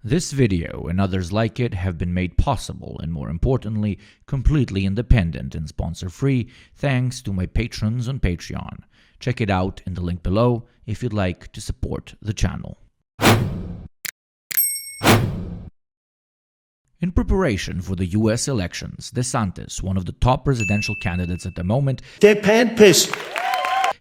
This video and others like it have been made possible and, more importantly, completely independent and sponsor-free thanks to my patrons on Patreon. Check it out in the link below if you'd like to support the channel. In preparation for the US elections, DeSantis, one of the top presidential candidates at the moment,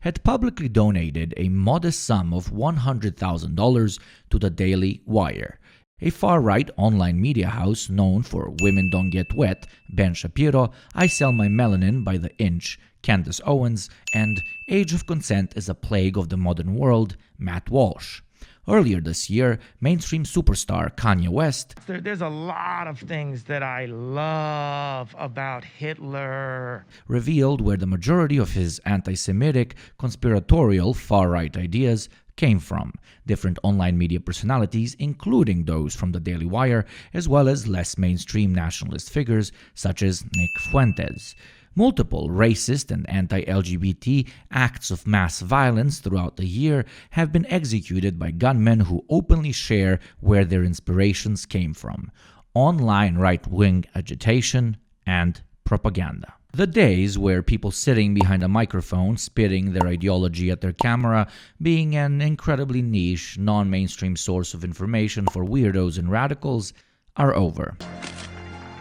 had publicly donated a modest sum of $100,000 to the Daily Wire, a far-right online media house known for Women Don't Get Wet, Ben Shapiro, I Sell My Melanin by the Inch, Candace Owens, and Age of Consent is a Plague of the Modern World, Matt Walsh. Earlier this year, mainstream superstar Kanye West There's a lot of things that I love about Hitler. Revealed where the majority of his anti-Semitic, conspiratorial, far-right ideas came from. Different online media personalities, including those from the Daily Wire, as well as less mainstream nationalist figures such as Nick Fuentes. Multiple racist and anti-LGBT acts of mass violence throughout the year have been executed by gunmen who openly share where their inspirations came from: online right-wing agitation and propaganda. The days where people sitting behind a microphone spitting their ideology at their camera, being an incredibly niche, non-mainstream source of information for weirdos and radicals, are over.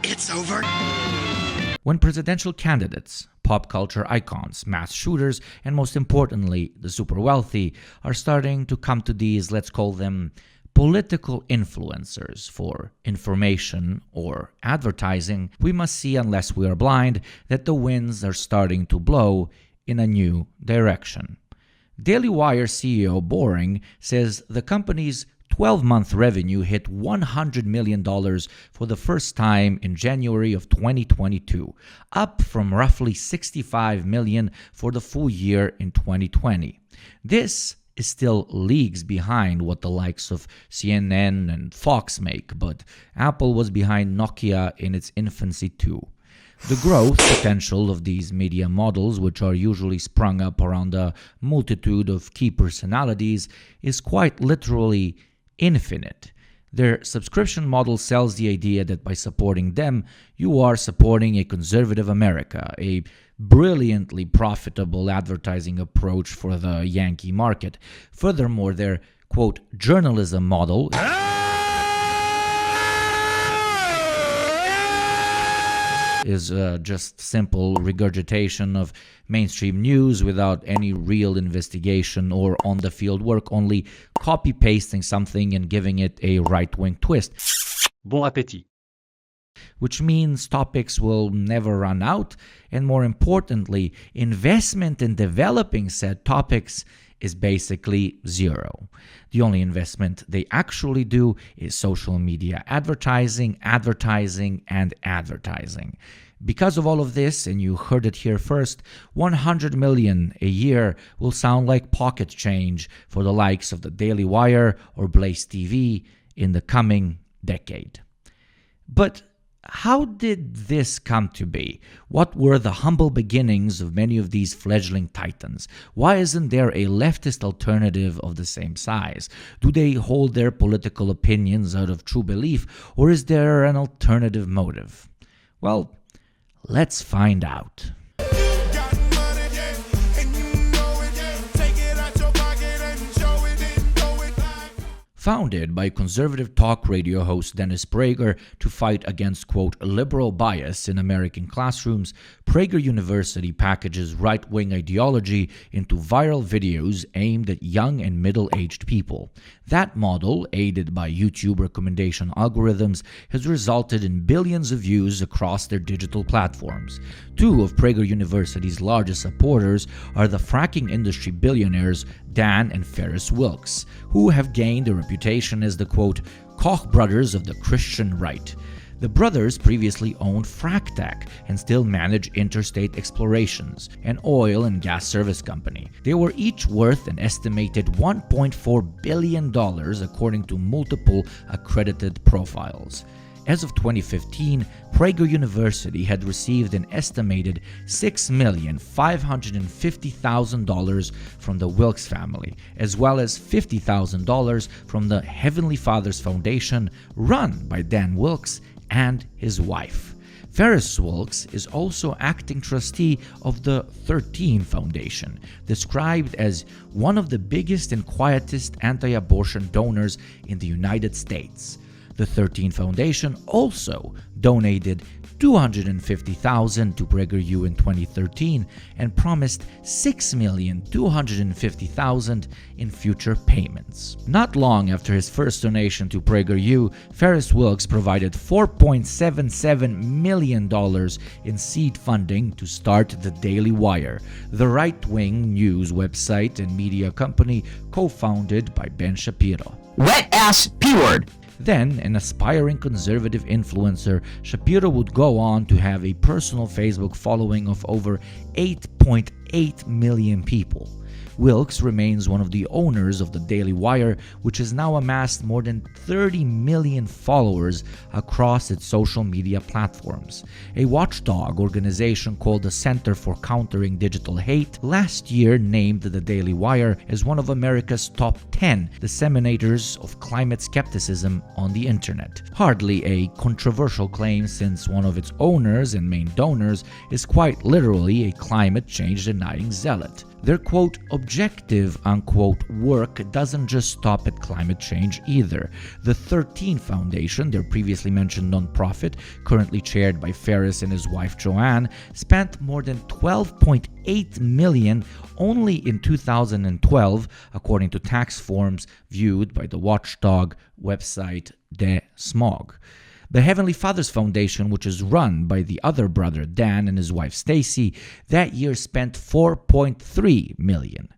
It's over. When presidential candidates, pop culture icons, mass shooters, and most importantly, the super wealthy, are starting to come to these, let's call them, political influencers for information or advertising, we must see, unless we are blind, that the winds are starting to blow in a new direction. Daily Wire CEO Boring says the company's 12-month revenue hit $100 million for the first time in January of 2022, up from roughly $65 million for the full year in 2020. This is still leagues behind what the likes of CNN and Fox make, but Apple was behind Nokia in its infancy too. The growth potential of these media models, which are usually sprung up around a multitude of key personalities, is quite literally infinite. Their subscription model sells the idea that by supporting them, you are supporting a conservative America, a brilliantly profitable advertising approach for the Yankee market. Furthermore, their, quote, journalism model is just simple regurgitation of mainstream news without any real investigation or on-the-field work, only copy-pasting something and giving it a right-wing twist. Bon appétit. Which means topics will never run out, and more importantly, investment in developing said topics is basically zero. The only investment they actually do is social media advertising, and advertising. Because of all of this, and you heard it here first, $100 million a year will sound like pocket change for the likes of the Daily Wire or Blaze TV in the coming decade. But how did this come to be? What were the humble beginnings of many of these fledgling titans? Why isn't there a leftist alternative of the same size? Do they hold their political opinions out of true belief, or is there an alternative motive? Well, let's find out. Founded by conservative talk radio host Dennis Prager to fight against, quote, liberal bias in American classrooms, Prager University packages right-wing ideology into viral videos aimed at young and middle-aged people. That model, aided by YouTube recommendation algorithms, has resulted in billions of views across their digital platforms. Two of Prager University's largest supporters are the fracking industry billionaires Dan and Ferris Wilks, who have gained a reputation as the, quote, Koch brothers of the Christian right. The brothers previously owned FracTech and still manage Interstate Explorations, an oil and gas service company. They were each worth an estimated $1.4 billion according to multiple accredited profiles. As of 2015, Prager University had received an estimated $6,550,000 from the Wilkes family, as well as $50,000 from the Heavenly Fathers Foundation, run by Dan Wilkes and his wife. Ferris Wilkes is also acting trustee of the 13 Foundation, described as one of the biggest and quietest anti-abortion donors in the United States. The 13 Foundation also donated $250,000 to PragerU in 2013 and promised $6,250,000 in future payments. Not long after his first donation to PragerU, Ferris Wilkes provided $4.77 million in seed funding to start the Daily Wire, the right-wing news website and media company co-founded by Ben Shapiro. Wet-ass P-word. Then, an aspiring conservative influencer, Shapiro would go on to have a personal Facebook following of over 8.8 million people. Wilkes remains one of the owners of the Daily Wire, which has now amassed more than 30 million followers across its social media platforms. A watchdog organization called the Center for Countering Digital Hate last year named the Daily Wire as one of America's top 10 disseminators of climate skepticism on the internet. Hardly a controversial claim, since one of its owners and main donors is quite literally a climate change denying zealot. Their quote objective unquote work doesn't just stop at climate change either. The 13 Foundation, their previously mentioned nonprofit, currently chaired by Ferris and his wife Joanne, spent more than $12.8 million only in 2012, according to tax forms viewed by the watchdog website De Smog. The Heavenly Fathers Foundation, which is run by the other brother Dan and his wife Stacy, that year spent $4.3 million.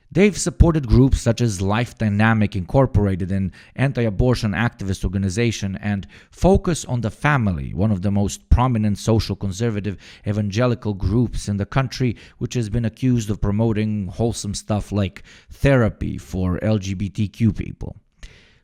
They've supported groups such as Life Dynamic Incorporated, an anti-abortion activist organization, and Focus on the Family, one of the most prominent social conservative evangelical groups in the country, which has been accused of promoting wholesome stuff like therapy for LGBTQ people.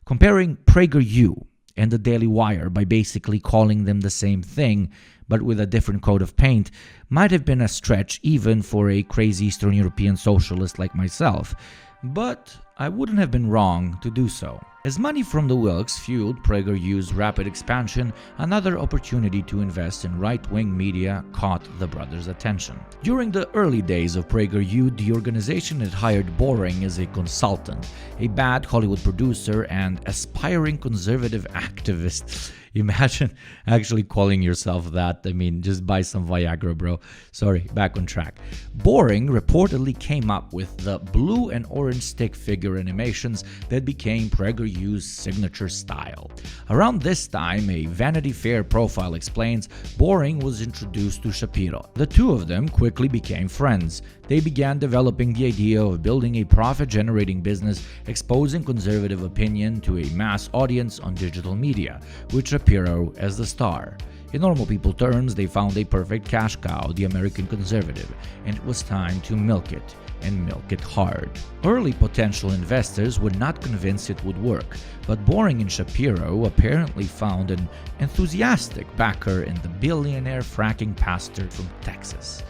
Comparing PragerU and the Daily Wire by basically calling them the same thing, but with a different coat of paint, might have been a stretch even for a crazy Eastern European socialist like myself, but I wouldn't have been wrong to do so. As money from the Wilkes fueled PragerU's rapid expansion, another opportunity to invest in right-wing media caught the brothers' attention. During the early days of PragerU, the organization had hired Boring as a consultant, a bad Hollywood producer and aspiring conservative activist. Imagine actually calling yourself that. I mean, just buy some Viagra, bro. Sorry, back on track. Boring reportedly came up with the blue and orange stick figure animations that became PragerU's signature style. Around this time, a Vanity Fair profile explains, Boring was introduced to Shapiro. The two of them quickly became friends. They began developing the idea of building a profit-generating business, exposing conservative opinion to a mass audience on digital media, with Shapiro as the star. In normal people terms, they found a perfect cash cow, the American conservative, and it was time to milk it, and milk it hard. Early potential investors were not convinced it would work, but Boring and Shapiro apparently found an enthusiastic backer in the billionaire fracking pastor from Texas.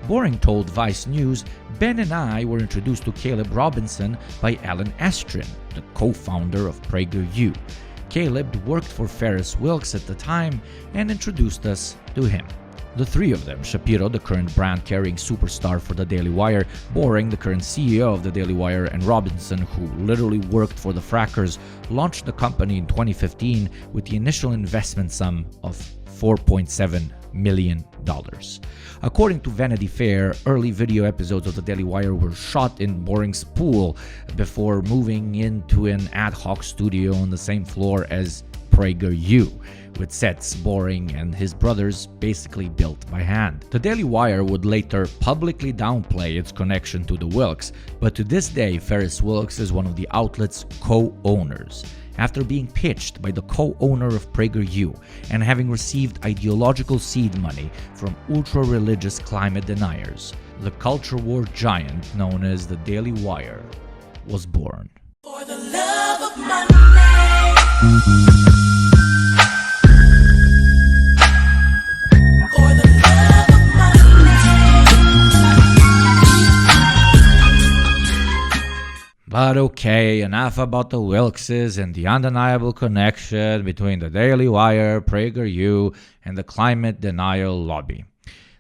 Boring told Vice News, Ben and I were introduced to Caleb Robinson by Alan Estrin, the co-founder of PragerU. Caleb worked for Ferris Wilkes at the time and introduced us to him. The three of them, Shapiro, the current brand-carrying superstar for the Daily Wire, Boring, the current CEO of the Daily Wire, and Robinson, who literally worked for the frackers, launched the company in 2015 with the initial investment sum of $4.7 million. According to Vanity Fair, early video episodes of the Daily Wire were shot in Boring's pool before moving into an ad hoc studio on the same floor as PragerU, with sets Boring and his brothers basically built by hand. The Daily Wire would later publicly downplay its connection to the Wilkes, but to this day Ferris Wilkes is one of the outlet's co-owners. After being pitched by the co-owner of PragerU and having received ideological seed money from ultra-religious climate deniers, the culture war giant known as the Daily Wire was born. For the love of money. okay, enough about the Wilkses and the undeniable connection between the Daily Wire, PragerU, and the climate denial lobby.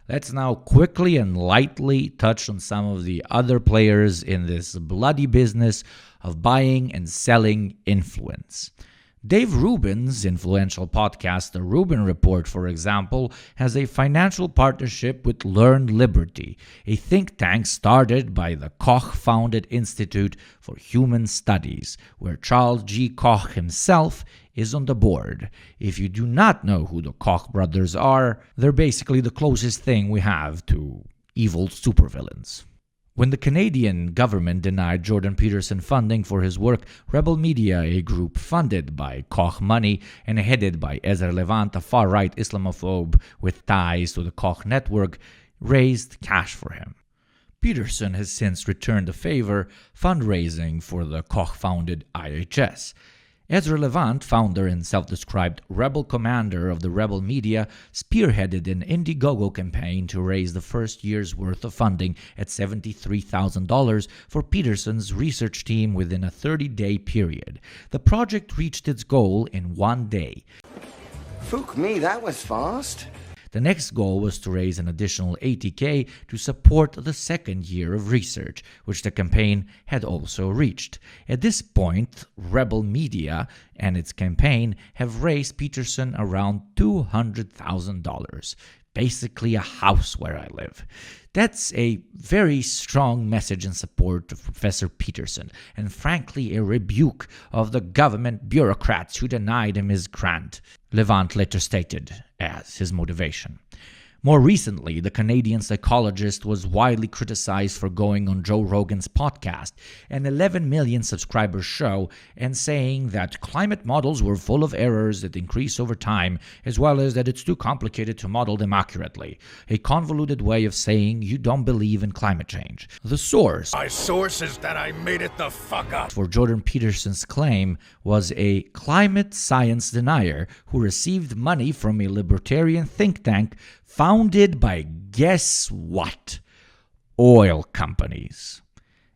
Let's now quickly and lightly touch on some of the other players in this bloody business of buying and selling influence. Dave Rubin's influential podcast, The Rubin Report, for example, has a financial partnership with Learned Liberty, a think tank started by the Koch-founded Institute for Human Studies, where Charles G. Koch himself is on the board. If you do not know who the Koch brothers are, they're basically the closest thing we have to evil supervillains. When the Canadian government denied Jordan Peterson funding for his work, Rebel Media, a group funded by Koch money and headed by Ezer Levant, a far-right Islamophobe with ties to the Koch network, raised cash for him. Peterson has since returned the favor, fundraising for the Koch-founded IHS. Ezra Levant, founder and self-described rebel commander of the Rebel Media, spearheaded an Indiegogo campaign to raise the first year's worth of funding at $73,000 for Peterson's research team within a 30-day period. The project reached its goal in 1 day. Fuck me, that was fast. The next goal was to raise an additional $80,000 to support the second year of research, which the campaign had also reached. At this point, Rebel Media and its campaign have raised Peterson around $200,000. Basically a house where I live. That's a very strong message in support of Professor Peterson, and frankly a rebuke of the government bureaucrats who denied him his grant, Levant later stated as his motivation. More recently, the Canadian psychologist was widely criticized for going on Joe Rogan's podcast, an 11 million subscriber show, and saying that climate models were full of errors that increase over time, as well as that it's too complicated to model them accurately. A convoluted way of saying you don't believe in climate change. The source, My source is that I made it the fuck up. for Jordan Peterson's claim was a climate science denier who received money from a libertarian think tank founded by, guess what? Oil companies.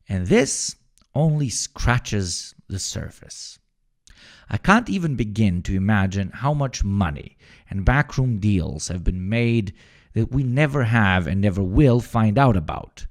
And this only scratches the surface. I can't even begin to imagine how much money and backroom deals have been made that we never have and never will find out about.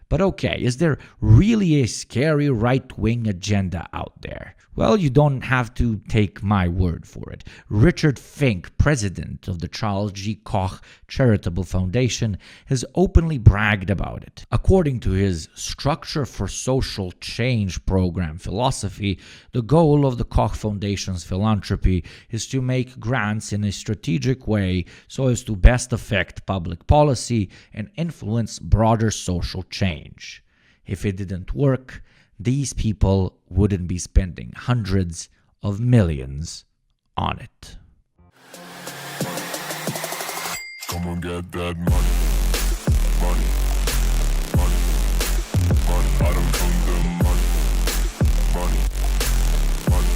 But okay, is there really a scary right-wing agenda out there? Well, you don't have to take my word for it. Richard Fink, president of the Charles G. Koch Charitable Foundation, has openly bragged about it. According to his Structure for Social Change program philosophy, the goal of the Koch Foundation's philanthropy is to make grants in a strategic way so as to best affect public policy and influence broader social change. If it didn't work, these people wouldn't be spending hundreds of millions on it. Come on, get that money. Money. Money. Money. I don't come the money. Money. Money.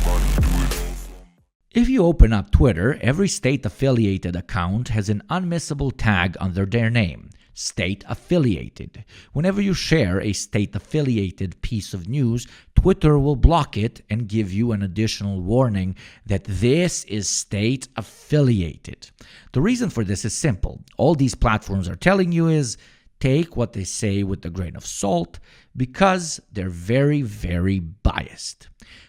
Money. Do it all for me. If you open up Twitter, every state-affiliated account has an unmissable tag under their name. State-affiliated. Whenever you share a state-affiliated piece of news, Twitter will block it and give you an additional warning that this is state-affiliated. The reason for this is simple. All these platforms are telling you is take what they say with a grain of salt because they're very, very biased.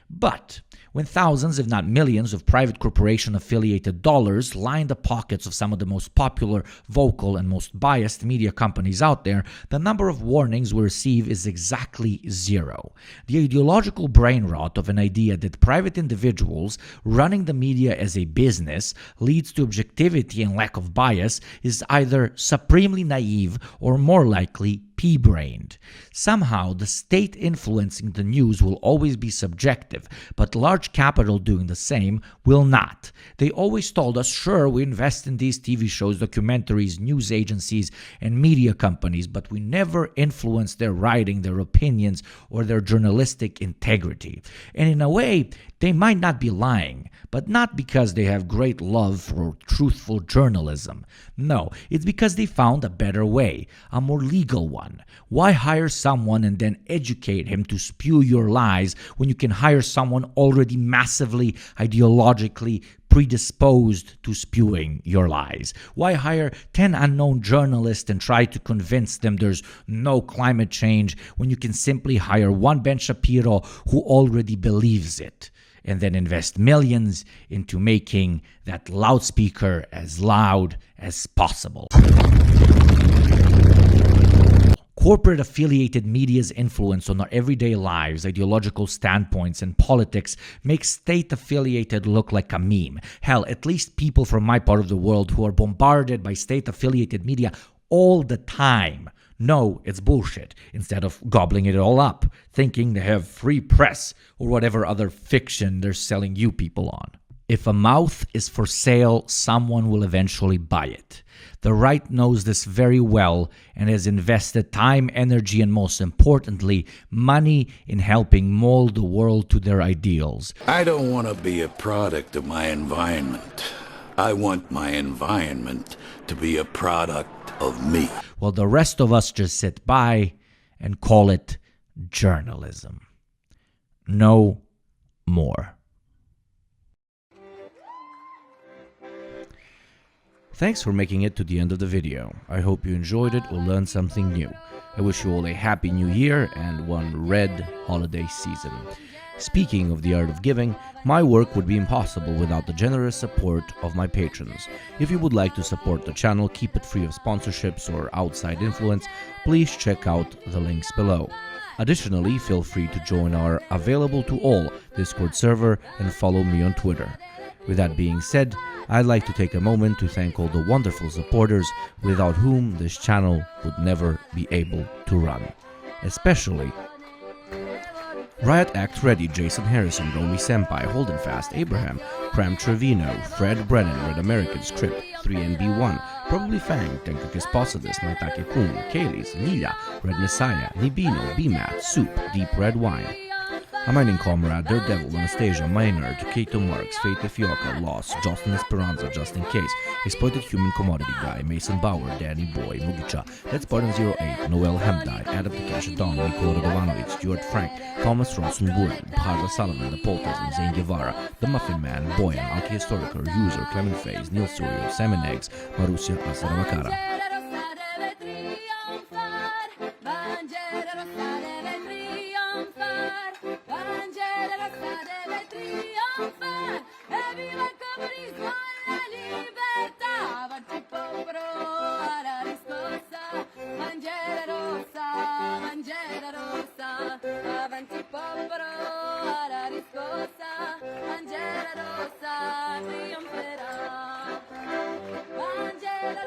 But when thousands, if not millions, of private corporation-affiliated dollars line the pockets of some of the most popular, vocal, and most biased media companies out there, the number of warnings we receive is exactly zero. The ideological brain rot of an idea that private individuals running the media as a business leads to objectivity and lack of bias is either supremely naive or more likely pea-brained. Somehow, the state influencing the news will always be subjective, but large capital doing the same will not. They always told us, sure, we invest in these TV shows, documentaries, news agencies, and media companies, but we never influence their writing, their opinions, or their journalistic integrity. And in a way, they might not be lying, but but not because they have great love for truthful journalism. No, it's because they found a better way, a more legal one. Why hire someone and then educate him to spew your lies when you can hire someone already massively ideologically predisposed to spewing your lies? Why hire 10 unknown journalists and try to convince them there's no climate change when you can simply hire one Ben Shapiro who already believes it, and then invest millions into making that loudspeaker as loud as possible? Corporate affiliated media's influence on our everyday lives, ideological standpoints, and politics makes state affiliated look like a meme. Hell, at least people from my part of the world who are bombarded by state affiliated media all the time know it's bullshit, instead of gobbling it all up, thinking they have free press or whatever other fiction they're selling you people on. If a mouth is for sale, someone will eventually buy it. The right knows this very well and has invested time, energy, and most importantly, money in helping mold the world to their ideals. I don't want to be a product of my environment. I want my environment to be a product of me. While the rest of us just sit by and call it journalism. No more. Thanks for making it to the end of the video. I hope you enjoyed it or learned something new. I wish you all a happy new year and one red holiday season. Speaking of the art of giving, my work would be impossible without the generous support of my patrons. If you would like to support the channel, keep it free of sponsorships or outside influence, please check out the links below. Additionally, feel free to join our Available to All Discord server and follow me on Twitter. With that being said, I'd like to take a moment to thank all the wonderful supporters without whom this channel would never be able to run. Especially Riot Act Ready, Jason Harrison, Romy Senpai, Holden Fast, Abraham, Cram Trevino, Fred Brennan, Red American Script, 3NB1, Probably Fang, Tenkakis Posadis, Maitake Kun, Kayleys, Lila, Red Messiah, Nibino, BMAT, Soup, Deep Red Wine, A Mining Comrade, Daredevil, Anastasia, Maynard, Kato Marks, Fate Fioca, Lost, Justin Esperanza, Just in Case, Exploited Human Commodity Guy, Mason Bauer, Danny Boy, Mugicha, Let's Spartan 08, Noel Hemdai, Adam Takeshi Don, Nikola Radovanovic, Stuart Frank, Thomas Ronson Wooden, Bharda Sullivan, The Polterism, Zane Guevara, The Muffin Man, Boyan, Alki Historiker, User, Clement Faze, Neil Sorio, Salmon Eggs, Marussia Asaramakara.